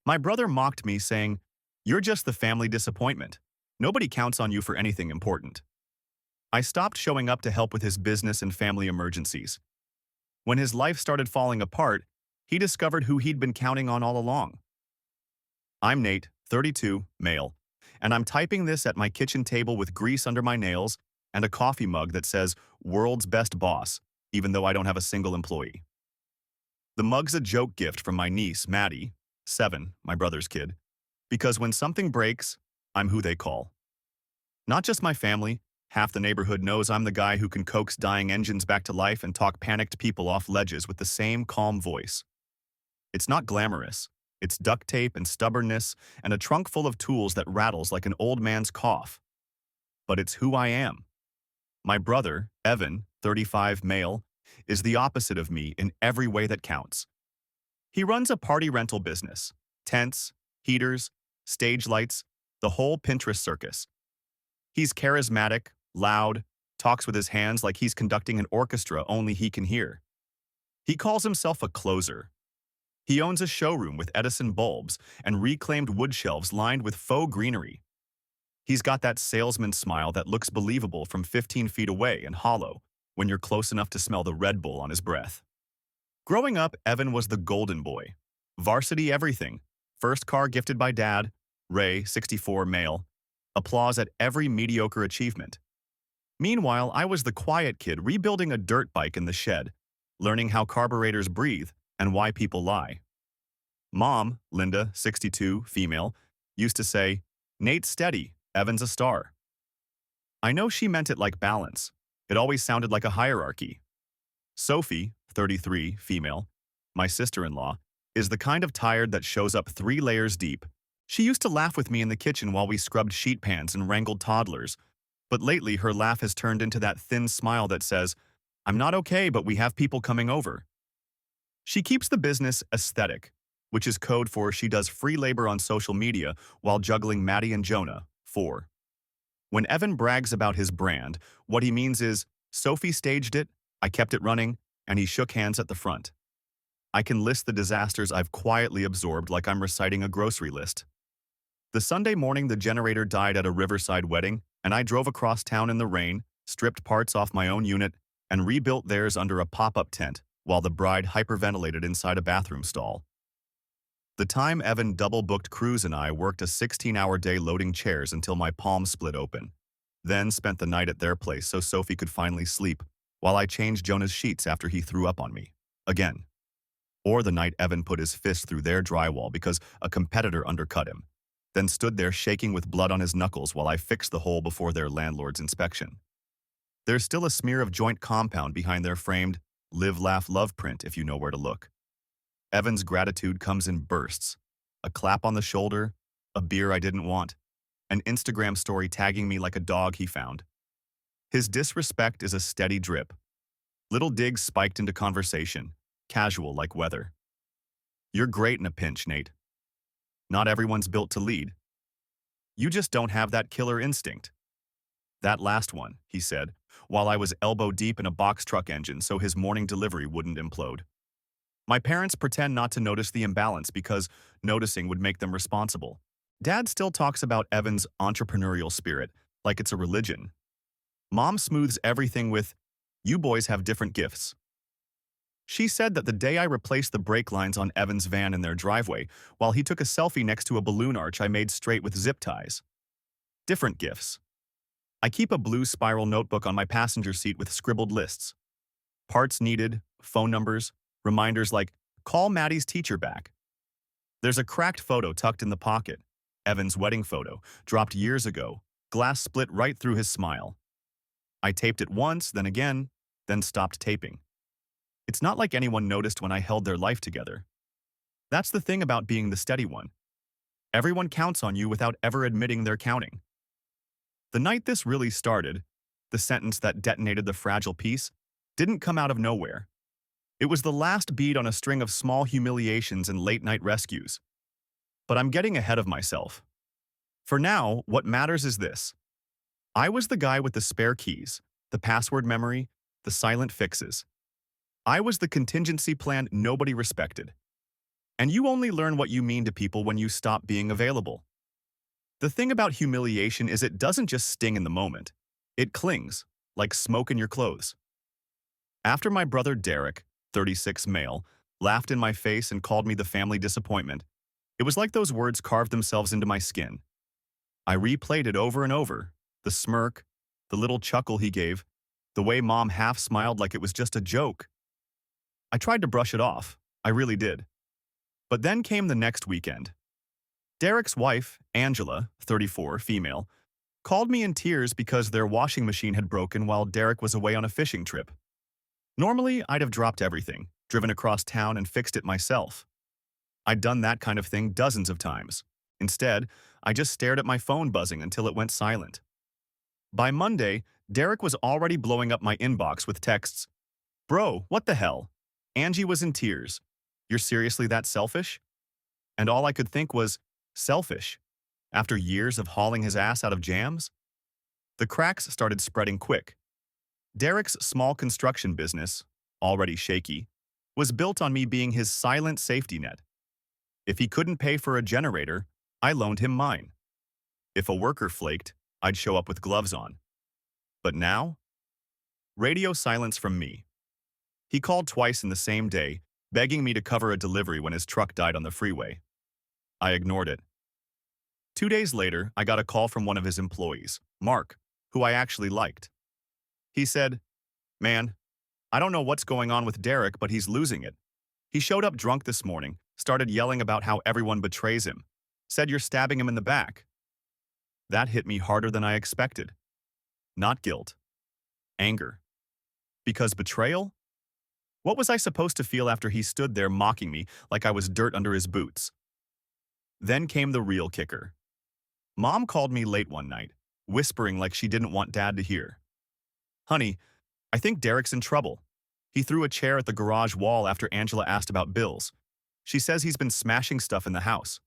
My brother mocked me, saying, "You're just the family disappointment. Nobody counts on you for anything important." I stopped showing up to help with his business and family emergencies. When his life started falling apart, he discovered who he'd been counting on all along. I'm Nate, 32, male, and I'm typing this at my kitchen table with grease under my nails and a coffee mug that says "World's Best Boss," even though I don't have a single employee. The mug's a joke gift from my niece, Maddie, 7, my brother's kid, because when something breaks, I'm who they call. Not just my family, half the neighborhood knows I'm the guy who can coax dying engines back to life and talk panicked people off ledges with the same calm voice. It's not glamorous. It's duct tape and stubbornness and a trunk full of tools that rattles like an old man's cough. But it's who I am. My brother, Evan, 35, male, is the opposite of me in every way that counts. He runs a party rental business, tents, heaters, stage lights, the whole Pinterest circus. He's charismatic, loud, talks with his hands like he's conducting an orchestra only he can hear. He calls himself a closer. He owns a showroom with Edison bulbs and reclaimed wood shelves lined with faux greenery. He's got that salesman smile that looks believable from 15 feet away and hollow when you're close enough to smell the Red Bull on his breath. Growing up, Evan was the golden boy. Varsity everything. First car gifted by dad, Ray, 64, male. Applause at every mediocre achievement. Meanwhile, I was the quiet kid rebuilding a dirt bike in the shed, learning how carburetors breathe and why people lie. Mom, Linda, 62, female, used to say, "Nate's steady, Evan's a star." I know she meant it like balance. It always sounded like a hierarchy. Sophie, 33, female, my sister-in-law, is the kind of tired that shows up 3 layers deep. She used to laugh with me in the kitchen while we scrubbed sheet pans and wrangled toddlers, but lately her laugh has turned into that thin smile that says, "I'm not okay, but we have people coming over." She keeps the business aesthetic, which is code for she does free labor on social media while juggling Maddie and Jonah, 4. When Evan brags about his brand, what he means is, "Sophie staged it, I kept it running, and he shook hands at the front." I can list the disasters I've quietly absorbed like I'm reciting a grocery list. The Sunday morning the generator died at a riverside wedding, and I drove across town in the rain, stripped parts off my own unit, and rebuilt theirs under a pop-up tent, while the bride hyperventilated inside a bathroom stall. The time Evan double-booked Cruz and I worked a 16-hour day loading chairs until my palm split open, then spent the night at their place so Sophie could finally sleep, while I changed Jonah's sheets after he threw up on me. Again. Or the night Evan put his fist through their drywall because a competitor undercut him, then stood there shaking with blood on his knuckles while I fixed the hole before their landlord's inspection. There's still a smear of joint compound behind their framed "Live, Laugh, Love" print if you know where to look. Evan's gratitude comes in bursts. A clap on the shoulder, a beer I didn't want, an Instagram story tagging me like a dog he found. His disrespect is a steady drip. Little digs spiked into conversation, casual like weather. "You're great in a pinch, Nate. Not everyone's built to lead. You just don't have that killer instinct." "That last one," he said, while I was elbow deep in a box truck engine so his morning delivery wouldn't implode. My parents pretend not to notice the imbalance because noticing would make them responsible. Dad still talks about Evan's entrepreneurial spirit like it's a religion. Mom smooths everything with, "You boys have different gifts." She said that the day I replaced the brake lines on Evan's van in their driveway, while he took a selfie next to a balloon arch I made straight with zip ties. Different gifts. I keep a blue spiral notebook on my passenger seat with scribbled lists. Parts needed, phone numbers, reminders like, "Call Maddie's teacher back." There's a cracked photo tucked in the pocket. Evan's wedding photo, dropped years ago, glass split right through his smile. I taped it once, then again, then stopped taping. It's not like anyone noticed when I held their life together. That's the thing about being the steady one. Everyone counts on you without ever admitting they're counting. The night this really started, the sentence that detonated the fragile peace, didn't come out of nowhere. It was the last bead on a string of small humiliations and late-night rescues. But I'm getting ahead of myself. For now, what matters is this. I was the guy with the spare keys, the password memory, the silent fixes. I was the contingency plan nobody respected. And you only learn what you mean to people when you stop being available. The thing about humiliation is it doesn't just sting in the moment. It clings, like smoke in your clothes. After my brother Derek, 36 male, laughed in my face and called me the family disappointment, it was like those words carved themselves into my skin. I replayed it over and over, the smirk, the little chuckle he gave, the way Mom half smiled like it was just a joke. I tried to brush it off, I really did. But then came the next weekend. Derek's wife, Angela, 34, female, called me in tears because their washing machine had broken while Derek was away on a fishing trip. Normally, I'd have dropped everything, driven across town and fixed it myself. I'd done that kind of thing dozens of times. Instead, I just stared at my phone buzzing until it went silent. By Monday, Derek was already blowing up my inbox with texts. "Bro, what the hell?" Angie was in tears. "You're seriously that selfish?" And all I could think was, selfish? After years of hauling his ass out of jams? The cracks started spreading quick. Derek's small construction business, already shaky, was built on me being his silent safety net. If he couldn't pay for a generator, I loaned him mine. If a worker flaked, I'd show up with gloves on. But now? Radio silence from me. He called twice in the same day, begging me to cover a delivery when his truck died on the freeway. I ignored it. 2 days later, I got a call from one of his employees, Mark, who I actually liked. He said, "Man, I don't know what's going on with Derek, but he's losing it. He showed up drunk this morning, started yelling about how everyone betrays him, said you're stabbing him in the back." That hit me harder than I expected. Not guilt. Anger. Because betrayal? What was I supposed to feel after he stood there mocking me like I was dirt under his boots? Then came the real kicker. Mom called me late one night, whispering like she didn't want Dad to hear. "Honey, I think Derek's in trouble. He threw a chair at the garage wall after Angela asked about bills. She says he's been smashing stuff in the house."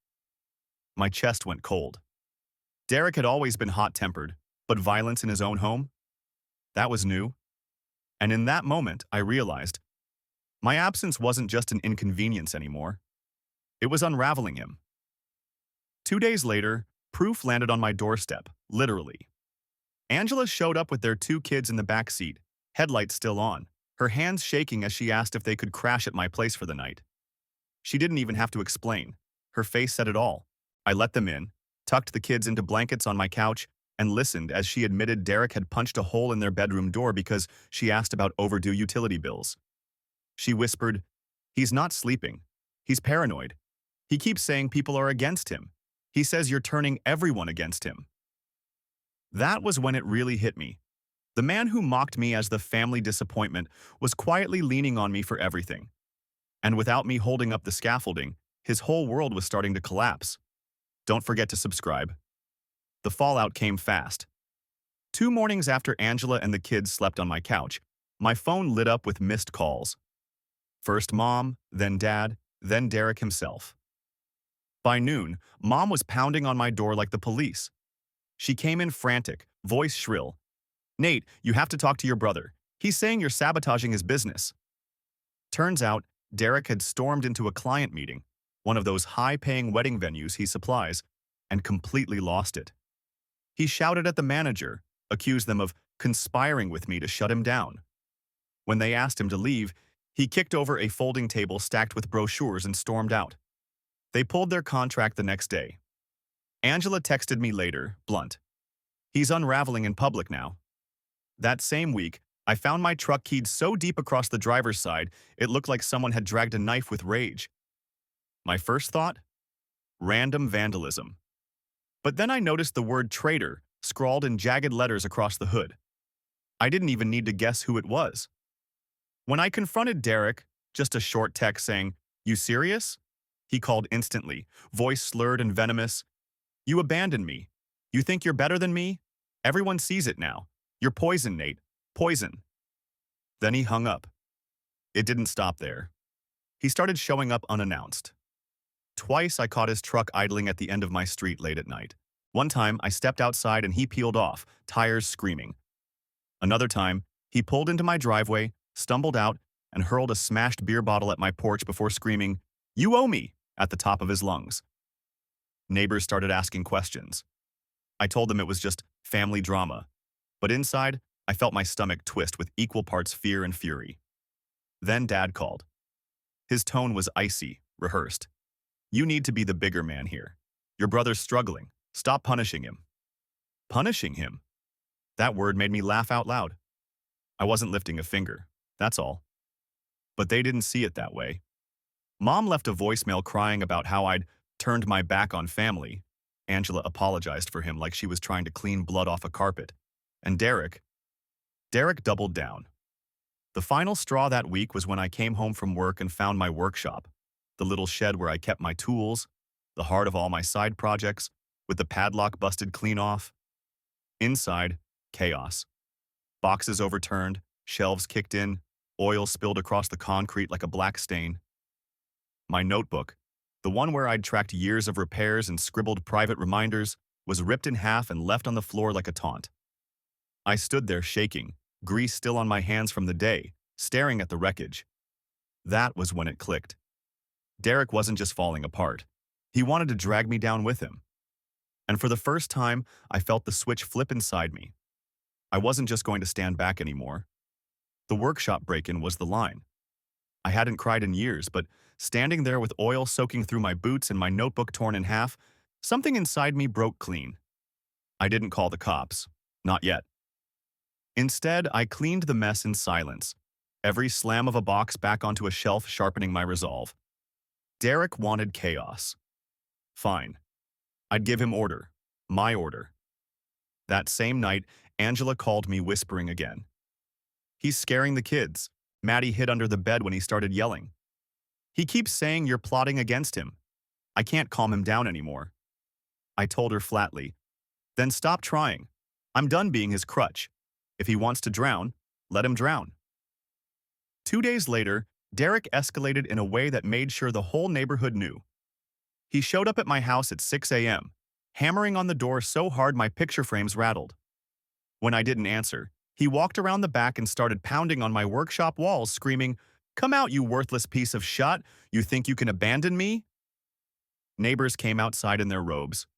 My chest went cold. Derek had always been hot-tempered, but violence in his own home? That was new. And in that moment, I realized my absence wasn't just an inconvenience anymore. It was unraveling him. 2 days later, proof landed on my doorstep, literally. Angela showed up with their 2 kids in the back seat, headlights still on, her hands shaking as she asked if they could crash at my place for the night. She didn't even have to explain. Her face said it all. I let them in, tucked the kids into blankets on my couch, and listened as she admitted Derek had punched a hole in their bedroom door because she asked about overdue utility bills. She whispered, "He's not sleeping. He's paranoid. He keeps saying people are against him. He says you're turning everyone against him." That was when it really hit me. The man who mocked me as the family disappointment was quietly leaning on me for everything. And without me holding up the scaffolding, his whole world was starting to collapse. Don't forget to subscribe. The fallout came fast. 2 mornings after Angela and the kids slept on my couch, my phone lit up with missed calls. First Mom, then Dad, then Derek himself. By noon, Mom was pounding on my door like the police. She came in frantic, voice shrill. "Nate, you have to talk to your brother. He's saying you're sabotaging his business." Turns out, Derek had stormed into a client meeting, one of those high-paying wedding venues he supplies, and completely lost it. He shouted at the manager, accused them of conspiring with me to shut him down. When they asked him to leave, he kicked over a folding table stacked with brochures and stormed out. They pulled their contract the next day. Angela texted me later, blunt. "He's unraveling in public now." That same week, I found my truck keyed so deep across the driver's side, it looked like someone had dragged a knife with rage. My first thought? Random vandalism. But then I noticed the word traitor scrawled in jagged letters across the hood. I didn't even need to guess who it was. When I confronted Derek, just a short text saying, "You serious?" He called instantly, voice slurred and venomous. "You abandoned me. You think you're better than me? Everyone sees it now. You're poison, Nate. Poison." Then he hung up. It didn't stop there. He started showing up unannounced. Twice I caught his truck idling at the end of my street late at night. One time I stepped outside and he peeled off, tires screaming. Another time, he pulled into my driveway, stumbled out, and hurled a smashed beer bottle at my porch before screaming, "You owe me!" at the top of his lungs. Neighbors started asking questions. I told them it was just family drama, but inside, I felt my stomach twist with equal parts fear and fury. Then Dad called. His tone was icy, rehearsed. You need to be the bigger man here. Your brother's struggling. Stop punishing him. Punishing him? That word made me laugh out loud. I wasn't lifting a finger, that's all. But they didn't see it that way. Mom left a voicemail crying about how I'd turned my back on family. Angela apologized for him like she was trying to clean blood off a carpet. And Derek doubled down. The final straw that week was when I came home from work and found my workshop, the little shed where I kept my tools, the heart of all my side projects, with the padlock busted clean off. Inside, chaos. Boxes overturned, shelves kicked in, oil spilled across the concrete like a black stain. My notebook, the one where I'd tracked years of repairs and scribbled private reminders, was ripped in half and left on the floor like a taunt. I stood there shaking, grease still on my hands from the day, staring at the wreckage. That was when it clicked. Derek wasn't just falling apart. He wanted to drag me down with him. And for the first time, I felt the switch flip inside me. I wasn't just going to stand back anymore. The workshop break-in was the line. I hadn't cried in years, but standing there with oil soaking through my boots and my notebook torn in half, something inside me broke clean. I didn't call the cops. Not yet. Instead, I cleaned the mess in silence, every slam of a box back onto a shelf sharpening my resolve. Derek wanted chaos. Fine. I'd give him order. My order. That same night, Angela called me whispering again. He's scaring the kids. Maddie hid under the bed when he started yelling. He keeps saying you're plotting against him. I can't calm him down anymore. I told her flatly. Then stop trying. I'm done being his crutch. If he wants to drown, let him drown. 2 days later, Derek escalated in a way that made sure the whole neighborhood knew. He showed up at my house at 6 a.m., hammering on the door so hard my picture frames rattled. When I didn't answer, he walked around the back and started pounding on my workshop walls, screaming, "Come out, you worthless piece of shit! You think you can abandon me?" Neighbors came outside in their robes.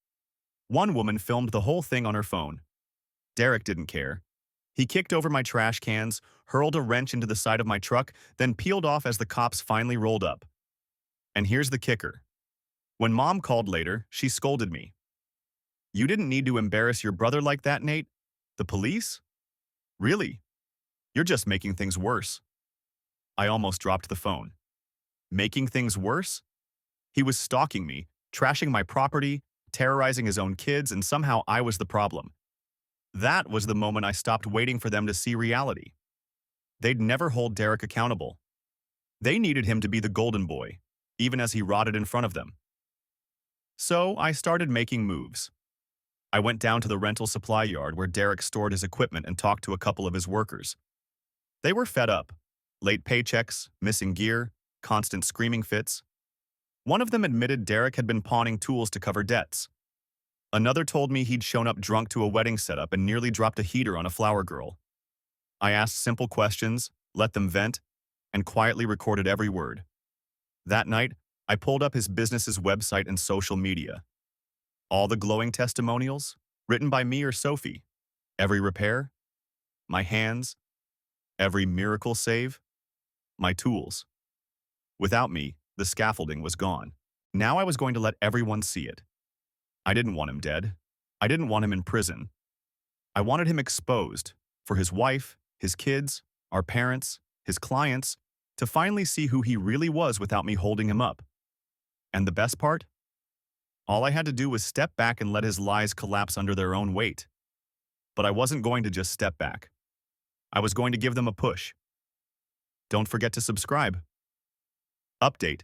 One woman filmed the whole thing on her phone. Derek didn't care. He kicked over my trash cans, hurled a wrench into the side of my truck, then peeled off as the cops finally rolled up. And here's the kicker. When Mom called later, she scolded me. You didn't need to embarrass your brother like that, Nate. The police? Really? You're just making things worse. I almost dropped the phone. Making things worse? He was stalking me, trashing my property, terrorizing his own kids, and somehow I was the problem. That was the moment I stopped waiting for them to see reality. They'd never hold Derek accountable. They needed him to be the golden boy, even as he rotted in front of them. So I started making moves. I went down to the rental supply yard where Derek stored his equipment and talked to a couple of his workers. They were fed up. Late paychecks, missing gear, constant screaming fits. One of them admitted Derek had been pawning tools to cover debts. Another told me he'd shown up drunk to a wedding setup and nearly dropped a heater on a flower girl. I asked simple questions, let them vent, and quietly recorded every word. That night, I pulled up his business's website and social media. All the glowing testimonials, written by me or Sophie. Every repair, my hands, every miracle save, my tools. Without me, the scaffolding was gone. Now I was going to let everyone see it. I didn't want him dead. I didn't want him in prison. I wanted him exposed for his wife, his kids, our parents, his clients, to finally see who he really was without me holding him up. And the best part? All I had to do was step back and let his lies collapse under their own weight. But I wasn't going to just step back. I was going to give them a push. Don't forget to subscribe. Update.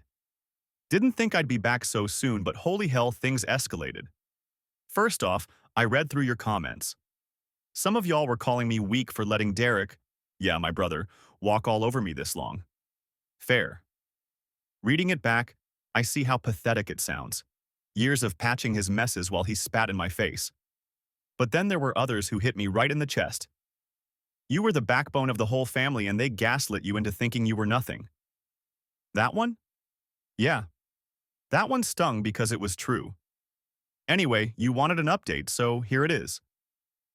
Didn't think I'd be back so soon, but holy hell, things escalated. First off, I read through your comments. Some of y'all were calling me weak for letting Derek, yeah, my brother, walk all over me this long. Fair. Reading it back, I see how pathetic it sounds. Years of patching his messes while he spat in my face. But then there were others who hit me right in the chest. You were the backbone of the whole family and they gaslit you into thinking you were nothing. That one? Yeah. That one stung because it was true. Anyway, you wanted an update, so here it is.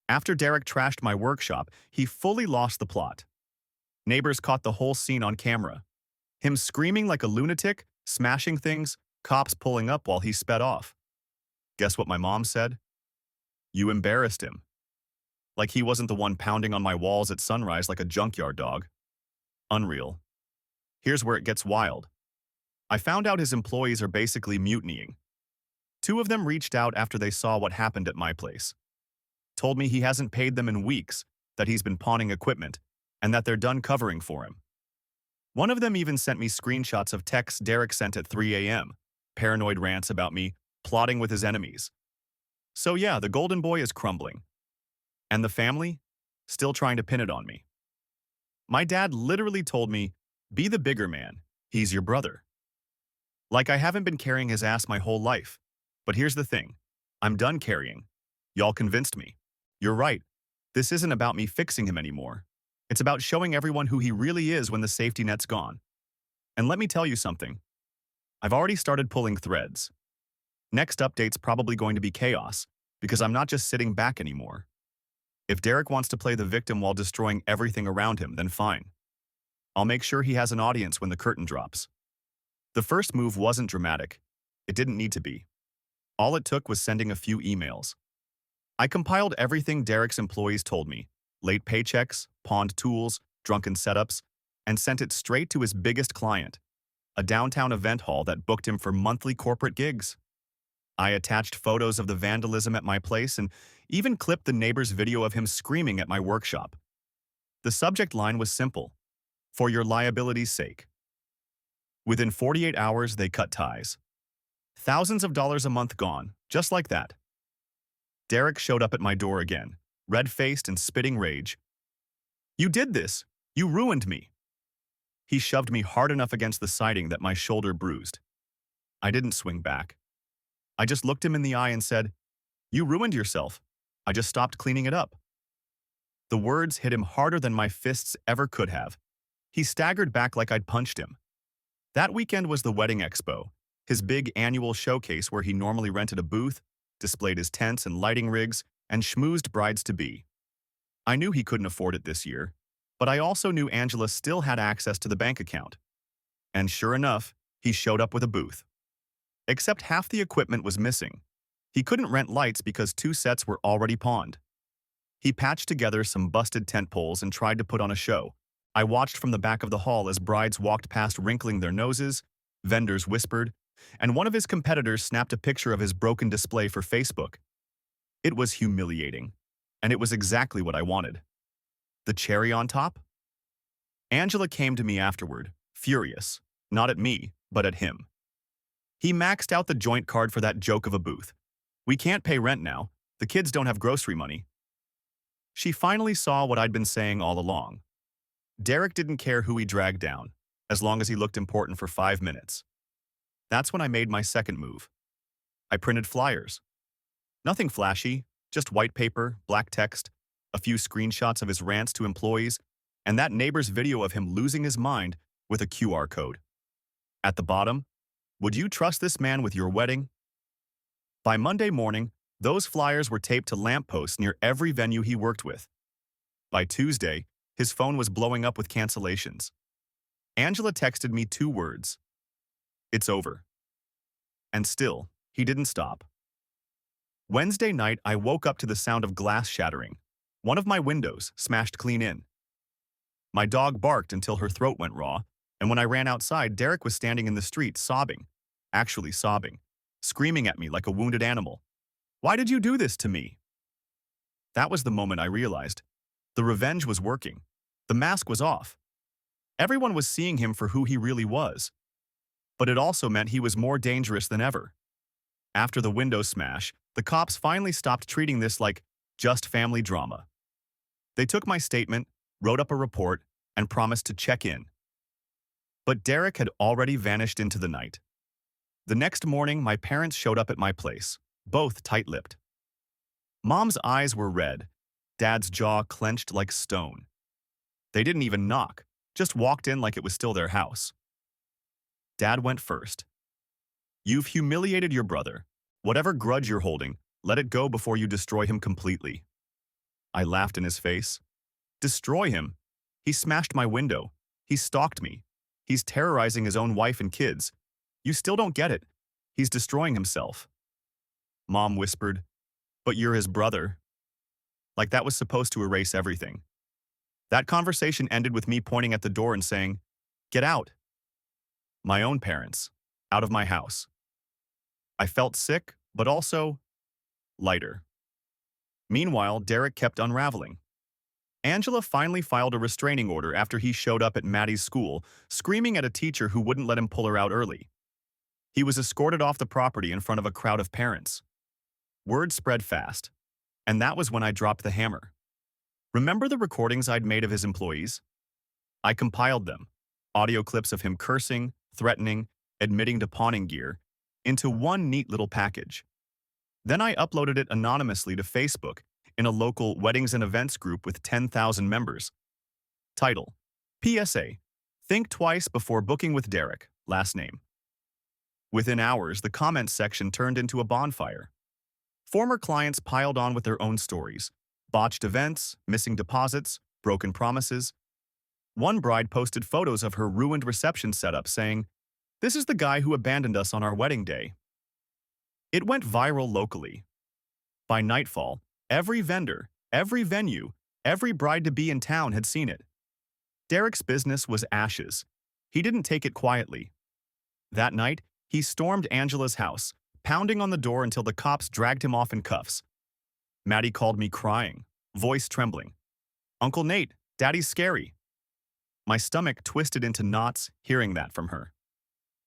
After Derek trashed my workshop, he fully lost the plot. Neighbors caught the whole scene on camera. Him screaming like a lunatic, smashing things, cops pulling up while he sped off. Guess what my mom said? You embarrassed him. Like he wasn't the one pounding on my walls at sunrise like a junkyard dog. Unreal. Here's where it gets wild. I found out his employees are basically mutinying. Two of them reached out after they saw what happened at my place. Told me he hasn't paid them in weeks, that he's been pawning equipment, and that they're done covering for him. One of them even sent me screenshots of texts Derek sent at 3 a.m., paranoid rants about me, plotting with his enemies. So yeah, the golden boy is crumbling. And the family? Still trying to pin it on me. My dad literally told me, be the bigger man, he's your brother. Like I haven't been carrying his ass my whole life. But here's the thing, I'm done carrying. Y'all convinced me. You're right, this isn't about me fixing him anymore. It's about showing everyone who he really is when the safety net's gone. And let me tell you something. I've already started pulling threads. Next update's probably going to be chaos, because I'm not just sitting back anymore. If Derek wants to play the victim while destroying everything around him, then fine. I'll make sure he has an audience when the curtain drops. The first move wasn't dramatic. It didn't need to be. All it took was sending a few emails. I compiled everything Derek's employees told me, late paychecks, pawned tools, drunken setups, and sent it straight to his biggest client, a downtown event hall that booked him for monthly corporate gigs. I attached photos of the vandalism at my place and even clipped the neighbor's video of him screaming at my workshop. The subject line was simple, for your liability's sake. Within 48 hours, they cut ties. Thousands of dollars a month gone, just like that. Derek showed up at my door again, red-faced and spitting rage. You did this! You ruined me! He shoved me hard enough against the siding that my shoulder bruised. I didn't swing back. I just looked him in the eye and said, you ruined yourself. I just stopped cleaning it up. The words hit him harder than my fists ever could have. He staggered back like I'd punched him. That weekend was the Wedding Expo, his big annual showcase where he normally rented a booth, displayed his tents and lighting rigs, and schmoozed brides-to-be. I knew he couldn't afford it this year, but I also knew Angela still had access to the bank account. And sure enough, he showed up with a booth. Except half the equipment was missing. He couldn't rent lights because 2 sets were already pawned. He patched together some busted tent poles and tried to put on a show. I watched from the back of the hall as brides walked past wrinkling their noses, vendors whispered, and one of his competitors snapped a picture of his broken display for Facebook. It was humiliating, and it was exactly what I wanted. The cherry on top? Angela came to me afterward, furious, not at me, but at him. He maxed out the joint card for that joke of a booth. We can't pay rent now. The kids don't have grocery money. She finally saw what I'd been saying all along. Derek didn't care who he dragged down, as long as he looked important for 5 minutes. That's when I made my second move. I printed flyers. Nothing flashy, just white paper, black text, a few screenshots of his rants to employees, and that neighbor's video of him losing his mind with a QR code. At the bottom, would you trust this man with your wedding? By Monday morning, those flyers were taped to lampposts near every venue he worked with. By Tuesday, his phone was blowing up with cancellations. Angela texted me 2 words. It's over. And still, he didn't stop. Wednesday night, I woke up to the sound of glass shattering. One of my windows smashed clean in. My dog barked until her throat went raw, and when I ran outside, Derek was standing in the street sobbing. Actually sobbing. Screaming at me like a wounded animal. Why did you do this to me? That was the moment I realized. The revenge was working. The mask was off. Everyone was seeing him for who he really was. But it also meant he was more dangerous than ever. After the window smash, the cops finally stopped treating this like just family drama. They took my statement, wrote up a report, and promised to check in. But Derek had already vanished into the night. The next morning, my parents showed up at my place, both tight-lipped. Mom's eyes were red, Dad's jaw clenched like stone. They didn't even knock, just walked in like it was still their house. Dad went first. You've humiliated your brother. Whatever grudge you're holding, let it go before you destroy him completely. I laughed in his face. Destroy him? He smashed my window. He stalked me. He's terrorizing his own wife and kids. You still don't get it. He's destroying himself. Mom whispered, but you're his brother. Like that was supposed to erase everything. That conversation ended with me pointing at the door and saying, get out. My own parents. Out of my house. I felt sick, but also lighter. Meanwhile, Derek kept unraveling. Angela finally filed a restraining order after he showed up at Maddie's school, screaming at a teacher who wouldn't let him pull her out early. He was escorted off the property in front of a crowd of parents. Word spread fast, and that was when I dropped the hammer. Remember the recordings I'd made of his employees? I compiled them, audio clips of him cursing, threatening, admitting to pawning gear, into one neat little package. Then I uploaded it anonymously to Facebook in a local weddings and events group with 10,000 members. Title: PSA: Think twice before booking with Derek, last name. Within hours, the comments section turned into a bonfire. Former clients piled on with their own stories: botched events, missing deposits, broken promises. One bride posted photos of her ruined reception setup saying, "This is the guy who abandoned us on our wedding day." It went viral locally. By nightfall, every vendor, every venue, every bride-to-be in town had seen it. Derek's business was ashes. He didn't take it quietly. That night, he stormed Angela's house, pounding on the door until the cops dragged him off in cuffs. Maddie called me crying, voice trembling. "Uncle Nate, Daddy's scary." My stomach twisted into knots hearing that from her.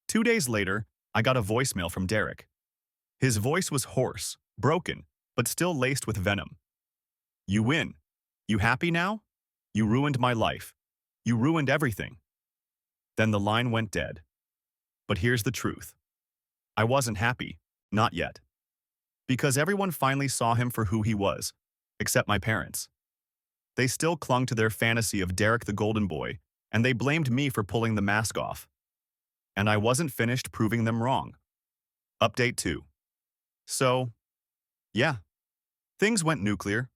2 days later, I got a voicemail from Derek. His voice was hoarse, broken, but still laced with venom. "You win. You happy now? You ruined my life. You ruined everything." Then the line went dead. But here's the truth. I wasn't happy, not yet. Because everyone finally saw him for who he was, except my parents. They still clung to their fantasy of Derek the Golden Boy, and they blamed me for pulling the mask off. And I wasn't finished proving them wrong. Update 2. So, yeah, things went nuclear.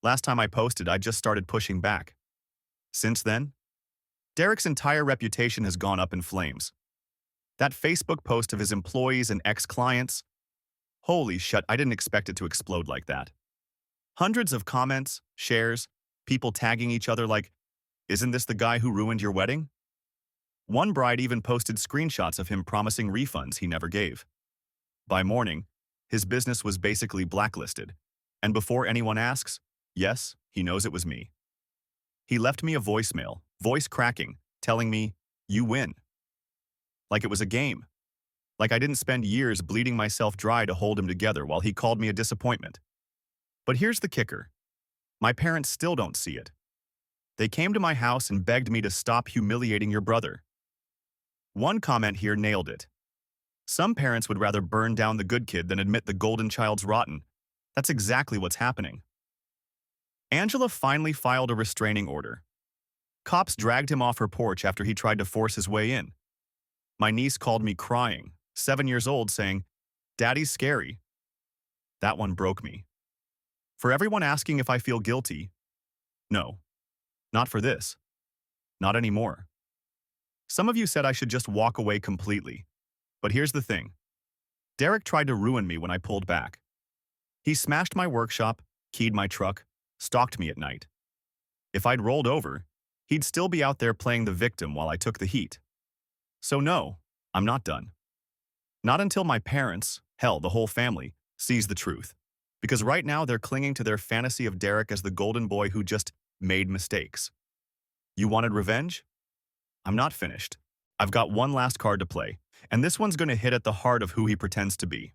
Last time I posted, I just started pushing back. Since then, Derek's entire reputation has gone up in flames. That Facebook post of his employees and ex-clients, holy shit, I didn't expect it to explode like that. Hundreds of comments, shares, people tagging each other like, "Isn't this the guy who ruined your wedding?" One bride even posted screenshots of him promising refunds he never gave. By morning, his business was basically blacklisted, and before anyone asks, yes, he knows it was me. He left me a voicemail, voice cracking, telling me, "You win." Like it was a game. Like I didn't spend years bleeding myself dry to hold him together while he called me a disappointment. But here's the kicker. My parents still don't see it. They came to my house and begged me to stop humiliating your brother. One comment here nailed it. Some parents would rather burn down the good kid than admit the golden child's rotten. That's exactly what's happening. Angela finally filed a restraining order. Cops dragged him off her porch after he tried to force his way in. My niece called me crying, 7 years old, saying, "Daddy's scary." That one broke me. For everyone asking if I feel guilty, no, not for this. Not anymore. Some of you said I should just walk away completely. But here's the thing. Derek tried to ruin me when I pulled back. He smashed my workshop, keyed my truck, stalked me at night. If I'd rolled over, he'd still be out there playing the victim while I took the heat. So no, I'm not done. Not until my parents, hell, the whole family, sees the truth. Because right now they're clinging to their fantasy of Derek as the golden boy who just made mistakes. You wanted revenge? I'm not finished. I've got one last card to play, and this one's going to hit at the heart of who he pretends to be.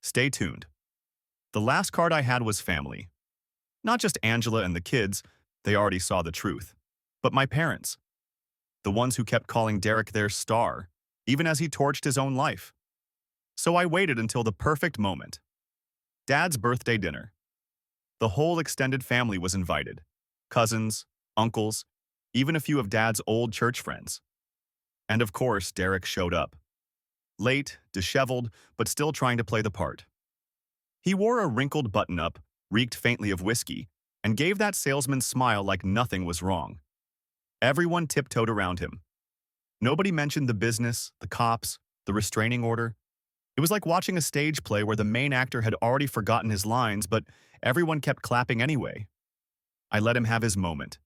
Stay tuned. The last card I had was family. Not just Angela and the kids, they already saw the truth, but my parents. The ones who kept calling Derek their star, even as he torched his own life. So I waited until the perfect moment. Dad's birthday dinner. The whole extended family was invited. Cousins, uncles, even a few of Dad's old church friends. And of course, Derek showed up. late, disheveled, but still trying to play the part. He wore a wrinkled button-up, reeked faintly of whiskey, and gave that salesman's smile like nothing was wrong. Everyone tiptoed around him. Nobody mentioned the business, the cops, the restraining order. It was like watching a stage play where the main actor had already forgotten his lines, but everyone kept clapping anyway. I let him have his moment.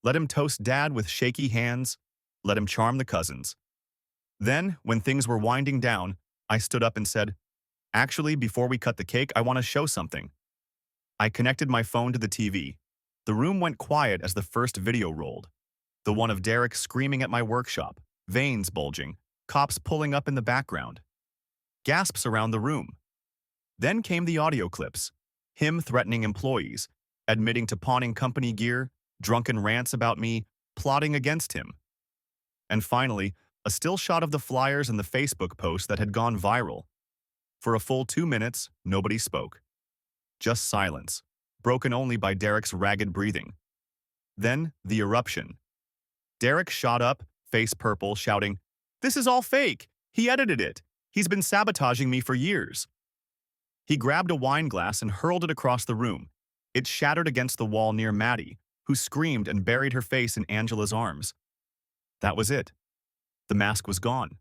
Let him toast Dad with shaky hands. Let him charm the cousins. Then, when things were winding down, I stood up and said, "Actually, before we cut the cake, I want to show something." I connected my phone to the TV. The room went quiet as the first video rolled. The one of Derek screaming at my workshop, veins bulging, cops pulling up in the background. Gasps around the room. Then came the audio clips. Him threatening employees, admitting to pawning company gear, drunken rants about me, plotting against him. And finally, a still shot of the flyers and the Facebook post that had gone viral. For a full 2 minutes, nobody spoke. Just silence, broken only by Derek's ragged breathing. Then, the eruption. Derek shot up, face purple, shouting, "This is all fake! He edited it! He's been sabotaging me for years!" He grabbed a wine glass and hurled it across the room. It shattered against the wall near Maddie, who screamed and buried her face in Angela's arms. That was it. The mask was gone.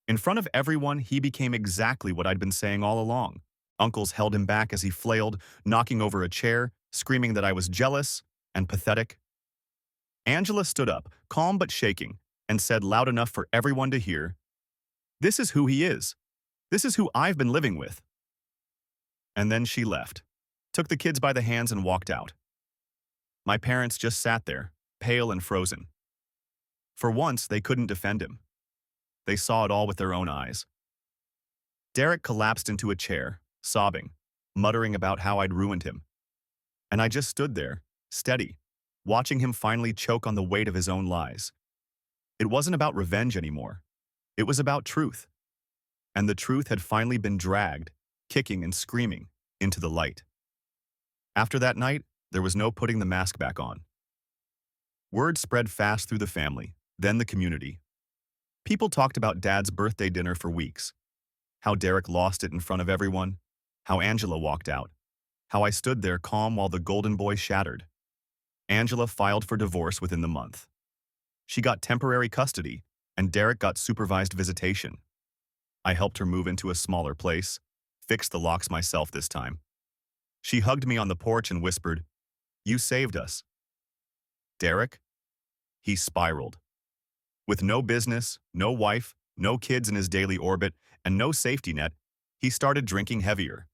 In front of everyone, he became exactly what I'd been saying all along. Uncles held him back as he flailed, knocking over a chair, screaming that I was jealous and pathetic. Angela stood up, calm but shaking, and said loud enough for everyone to hear, "This is who he is. This is who I've been living with." And then she left, took the kids by the hands and walked out. My parents just sat there, pale and frozen. For once, they couldn't defend him. They saw it all with their own eyes. Derek collapsed into a chair, sobbing, muttering about how I'd ruined him. And I just stood there, steady, watching him finally choke on the weight of his own lies. It wasn't about revenge anymore. It was about truth. And the truth had finally been dragged, kicking and screaming, into the light. After that night, there was no putting the mask back on. Word spread fast through the family, then the community. People talked about Dad's birthday dinner for weeks. How Derek lost it in front of everyone. How Angela walked out. How I stood there calm while the golden boy shattered. Angela filed for divorce within the month. She got temporary custody, and Derek got supervised visitation. I helped her move into a smaller place, fixed the locks myself this time. She hugged me on the porch and whispered, "You saved us." Derek? He spiraled. With no business, no wife, no kids in his daily orbit, and no safety net, he started drinking heavier.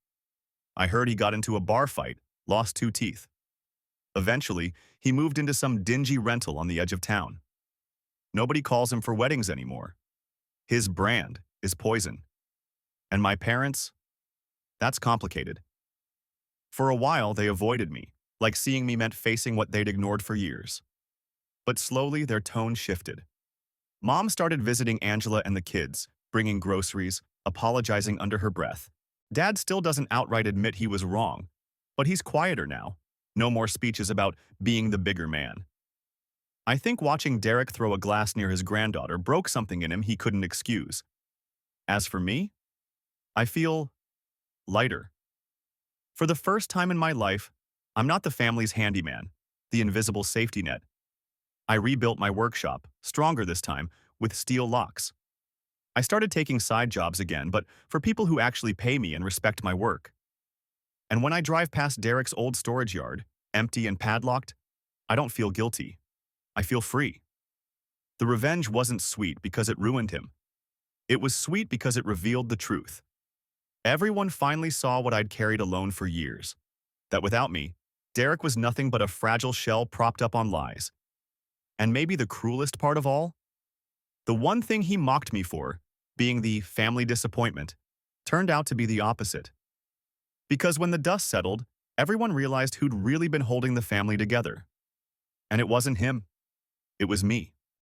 I heard he got into a bar fight, lost 2 teeth. Eventually, he moved into some dingy rental on the edge of town. Nobody calls him for weddings anymore. His brand is poison. And my parents? That's complicated. For a while, they avoided me, like seeing me meant facing what they'd ignored for years. But slowly, their tone shifted. Mom started visiting Angela and the kids, bringing groceries, apologizing under her breath. Dad still doesn't outright admit he was wrong, but he's quieter now. No more speeches about being the bigger man. I think watching Derek throw a glass near his granddaughter broke something in him he couldn't excuse. As for me, I feel lighter. For the first time in my life, I'm not the family's handyman, the invisible safety net. I rebuilt my workshop, stronger this time, with steel locks. I started taking side jobs again, but for people who actually pay me and respect my work. And when I drive past Derek's old storage yard, empty and padlocked, I don't feel guilty. I feel free. The revenge wasn't sweet because it ruined him. It was sweet because it revealed the truth. Everyone finally saw what I'd carried alone for years. That without me, Derek was nothing but a fragile shell propped up on lies. And maybe the cruelest part of all? The one thing he mocked me for, being the family disappointment, turned out to be the opposite. Because when the dust settled, everyone realized who'd really been holding the family together. And it wasn't him. It was me.